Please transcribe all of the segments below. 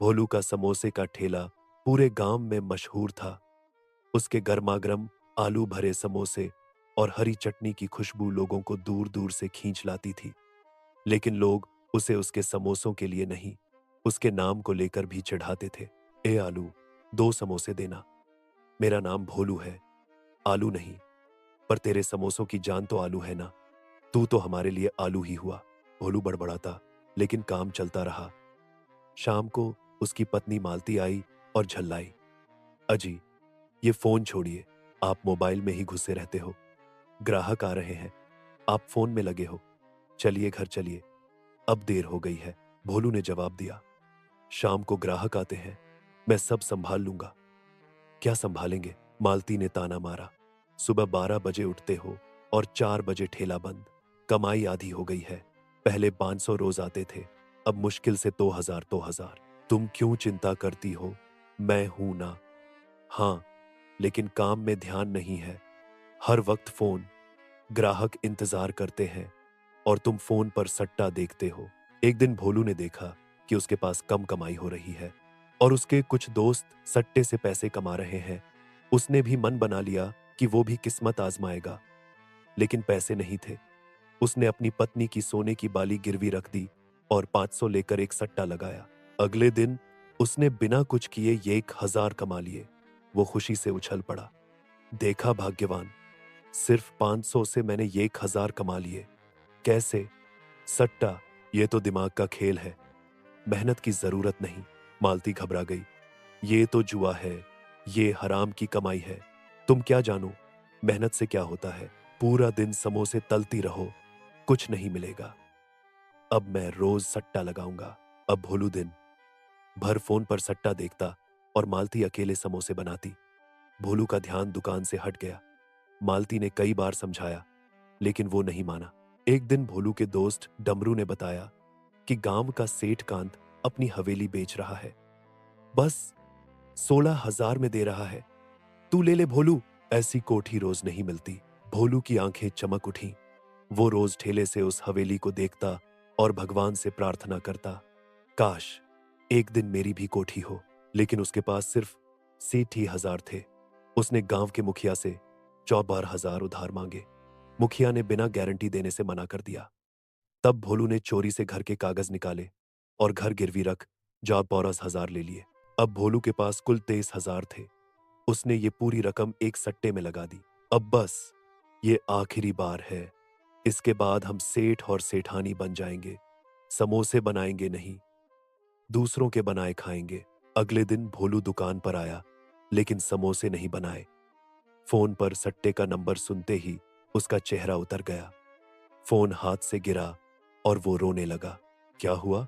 भोलू का समोसे का ठेला पूरे गांव में मशहूर था। उसके गर्मागर्म आलू भरे समोसे और हरी चटनी की खुशबू लोगों को दूर दूर से खींच लाती थी। लेकिन लोग उसे उसके समोसों के लिए नहीं, उसके नाम को लेकर भी चिढ़ाते थे। ए आलू, 2 समोसे देना। मेरा नाम भोलू है, आलू नहीं। पर तेरे समोसों की जान तो आलू है ना। तू तो हमारे लिए आलू ही हुआ। भोलू बड़बड़ाता, लेकिन काम चलता रहा। शाम को उसकी पत्नी मालती आई और झल्लाई। अजी, ये फोन छोड़िए, आप मोबाइल में ही घुसे रहते हो। ग्राहक आ रहे हैं, आप फोन में लगे हो। चलिए घर चलिए, अब देर हो गई है। भोलू ने जवाब दिया। शाम को ग्राहक आते हैं, मैं सब संभाल लूंगा। क्या संभालेंगे? मालती ने ताना मारा। सुबह 12 बजे उठते हो और 4 बजे ठेला बंद। कमाई आधी हो गई है। पहले 500 रोज आते थे, अब मुश्किल से 2000। तुम क्यों चिंता करती हो? मैं हूं ना। हाँ, लेकिन काम में ध्यान नहीं है। हर वक्त फोन, ग्राहक इंतजार करते हैं और तुम फोन पर सट्टा देखते हो। एक दिन भोलू ने देखा कि उसके पास कम कमाई हो रही है और उसके कुछ दोस्त सट्टे से पैसे कमा रहे हैं। उसने भी मन बना लिया कि वो भी किस्मत आजमाएगा, लेकिन पैसे नहीं थे। उसने अपनी पत्नी की सोने की बाली गिरवी रख दी और 500 लेकर एक सट्टा लगाया। अगले दिन उसने बिना कुछ किए ये 1000 कमा लिए। वो खुशी से उछल पड़ा। देखा भाग्यवान, सिर्फ 500 से मैंने ये 1000 कमा लिए। कैसे? सट्टा, ये तो दिमाग का खेल है, मेहनत की जरूरत नहीं। मालती घबरा गई। ये तो जुआ है, ये हराम की कमाई है। तुम क्या जानो मेहनत से क्या होता है। पूरा दिन समोसे तलती रहो, कुछ नहीं मिलेगा। अब मैं रोज सट्टा लगाऊंगा। अब भोलू दिन भर फोन पर सट्टा देखता और मालती अकेले समोसे बनाती। भोलू का ध्यान दुकान से हट गया। मालती ने कई बार समझाया, लेकिन वो नहीं माना। एक दिन भोलू के दोस्त डमरू ने बताया कि गांव का सेठ कांत अपनी हवेली बेच रहा है, बस 16,000 में दे रहा है। तू ले ले भोलू। ऐसी कोठी रोज नहीं मिलती। भोलू की आंखें चमक उठी। वो रोज ठेले से उस हवेली को देखता और भगवान से प्रार्थना करता, काश एक दिन मेरी भी कोठी हो। लेकिन उसके पास सिर्फ 60,000 थे। उसने गांव के मुखिया से 14,000 उधार मांगे। मुखिया ने बिना गारंटी देने से मना कर दिया। तब भोलू ने चोरी से घर के कागज निकाले और घर गिरवी रख 14,000 ले लिए। अब भोलू के पास कुल 23,000 थे। उसने ये पूरी रकम एक सट्टे में लगा दी। अब बस ये आखिरी बार है, इसके बाद हम सेठ और सेठानी बन जाएंगे। समोसे बनाएंगे नहीं, दूसरों के बनाए खाएंगे। अगले दिन भोलू दुकान पर आया, लेकिन समोसे नहीं बनाए। फोन पर सट्टे का नंबर सुनते ही उसका चेहरा उतर गया। फोन हाथ से गिरा और वो रोने लगा। क्या हुआ?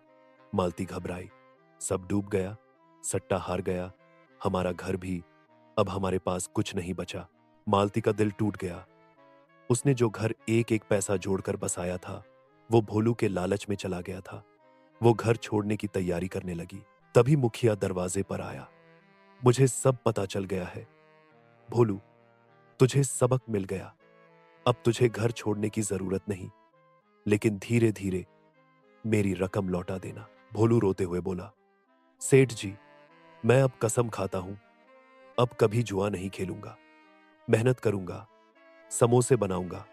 मालती घबराई। सब डूब गया, सट्टा हार गया, हमारा घर भी। अब हमारे पास कुछ नहीं बचा। मालती का दिल टूट गया। उसने जो घर एक एक पैसा जोड़कर बसाया था, वो भोलू के लालच में चला गया था। वो घर छोड़ने की तैयारी करने लगी। तभी मुखिया दरवाजे पर आया। मुझे सब पता चल गया है भोलू, तुझे सबक मिल गया। अब तुझे घर छोड़ने की जरूरत नहीं, लेकिन धीरे धीरे मेरी रकम लौटा देना। भोलू रोते हुए बोला, सेठ जी, मैं अब कसम खाता हूं, अब कभी जुआ नहीं खेलूंगा। मेहनत करूंगा, समोसे बनाऊंगा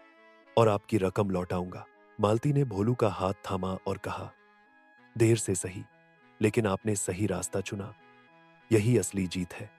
और आपकी रकम लौटाऊंगा। मालती ने भोलू का हाथ थामा और कहा, देर से सही, लेकिन आपने सही रास्ता चुना। यही असली जीत है।